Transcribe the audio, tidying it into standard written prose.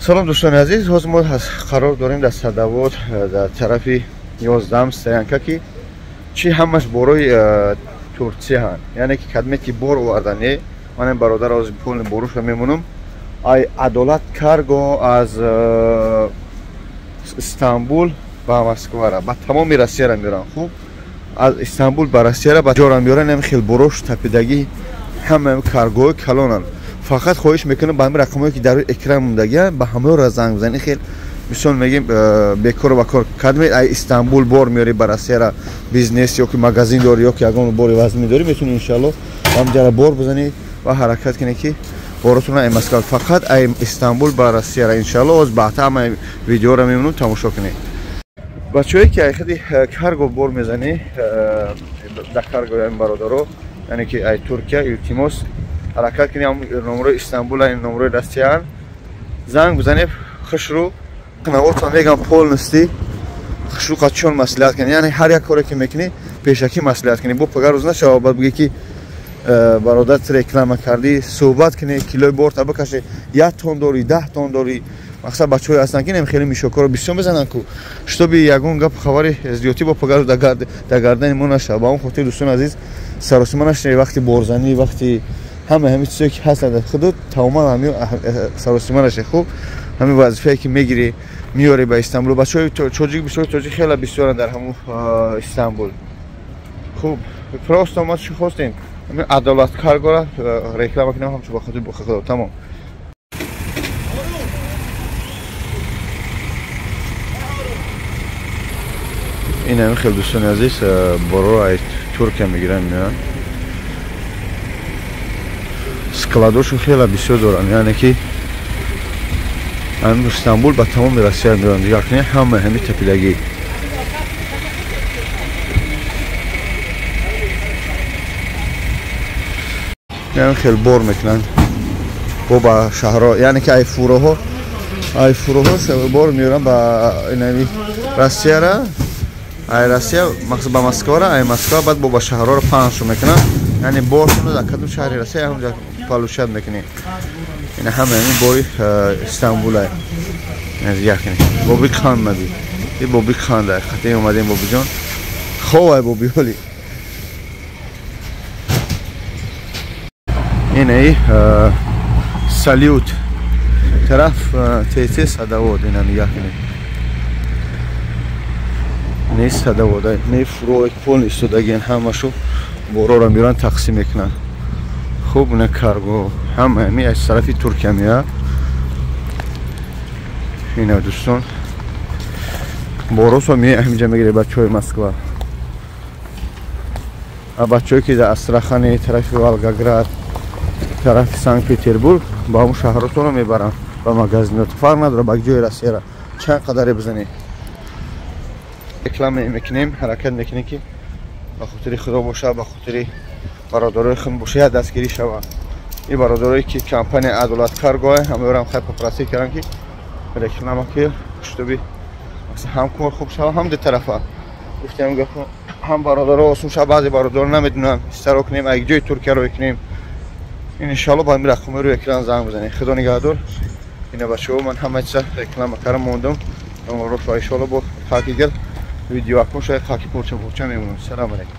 салом дӯстони азиз, ҳозир мо қарор дорем дар садовод дар тарафи 11 стоянка ки чи ҳамаш борои Турсияан, яъне ки кадме ки бор овардане. Манам бародар ҳозир пулни боруша мемонам. Ай Адолат карго аз Истанбул ба Москвара ба тамоми Россияра меёран. Хуб, аз Истанбул ба Россияра ба ҷора меёран. Ҳам хел борош тапидагӣ ҳама каргои калонан. Фақат хоҳиш мекунам ба ҳамин рақамҳое ки дар экран мондагианд ба ҳамаёра занг бизанӣ. хел мисол мегим бекор ва кор кадме ай Истанбул бор меёри ба Россияра бизнес ё ки магазин дори ё ки ягон бори вазн дори метунӣ иншалло ҳамҷара бор бизанӣ ва ҳаракат кунӣ ки боротуна ай Москва фақат ай Истанбул ба Россияра иншалло оз баъда ҳама видеоро мемонам тамошо кунӣ. бачаҳое ки ай хади карго бор мезанӣ дар карго ин бародаро, яъне ки ай Туркия илтимос ҳаракат кунӣ номрои Истанбул ин номрои Россияан занг бизанӣ хушрӯ қинавотон мегам полностью хушрӯ қачон маслиҳат кунӣ, яъне ҳар як коре ки мекунӣ пешакӣ маслиҳат кунӣ. Бо пага рӯз нашава баъд бигӣ ки бародат реклама кардӣ, суҳбат кунӣ, килои борта бикашӣ, 1 тонн дорӣ, 10 тонн дорӣ. мақсад бачаҳое ҳастанд ки нем хеле мишокоро бисёр мезананд ку штоби ягон гап хабари зиёдӣ бо пага рӯз дар гардани мо нашава. ба он хотир дӯстони азиз саросима нашунавӣ вақти борзанӣ, вақти ҳамаи чизое ки ҳастанд дар худуд тамоман ҳами саросима нашавӣ. хуб, ҳамин вазифае ки мегирӣ миёрӣ ба Истанбул. бачаҳои тоҷик бисёри тоҷик хеле бисёранд дар ҳамун Истанбул. хуб, просто мо чӣ хостем ҳамин Адолат каргора реклама кунем ҳамчун ба хотири бохудо тамом. ин ҳамин хел дӯстони азиз бороро ай Туркия мегиранд меоянд. складошо хеле бисёр доранд, яъне ки ҳамин Истанбул ба тамоми Россия меоянд. якне ҳама ҳамин тапидагӣ ҳамин хел бор мекунанд бо ба шаҳрҳо, яъне ки ай фуроҳо бор меёранд ба инами Россияра, ай Россия мақсад ба Москвара, ай Москва баъд бо ба шаҳрҳоро пахш мекунанд, яъне боршоно дар кадом шаҳри Россия ҳамҷа палушад мекунӣ. ина ҳама ҳамин бори Истанбул ай якне боби қан маби и боби қан дар хати омадем бобиҷон ховай боби ҳоли инаи салют тараф ТЦ садовод инами якне не садовод ай не фурои пол истодагиан ҳамашу борора меёранд тақсим мекунанд. хуб, на карго ҳама ҳами аз тарафи Туркия меояд. ина дӯстон боросо ҳаминҷа мегирад бачаҳои Москва. бачаҳое ки дар Астрахани тарафи Волгоград тарафи Санкт-Петербург ба ҳамун шаҳроторо мебаранд ба магазинот. фарқ надорад ба ҷои Россияра чанд қадаре бизанӣ реклама мекунем, ҳаракат мекунем ки ба хотири худо боша, ба хотири бародарои худ боша, як дастгирӣ шава. ин бародарое ки компания Адолат каргоа ҳамаёрам хай попросӣ кардам ки реклама ки шутоби ҳам кор хуб шава, ҳам ду тарафа гуфтем гапо ҳам бародаро осун шава. баъзе бародаро намедонанд истаро кунем ай ҷои Туркияро кунем. иншалло ба ҳамин рақамҳои рӯи экран занг бизанед. худо нигаҳдор. ина бачаҳо ман ҳама чиза реклама кардам мондам. иншалло бо хаки гел видео акон шояд хаки порча мемонам. салом алейкум.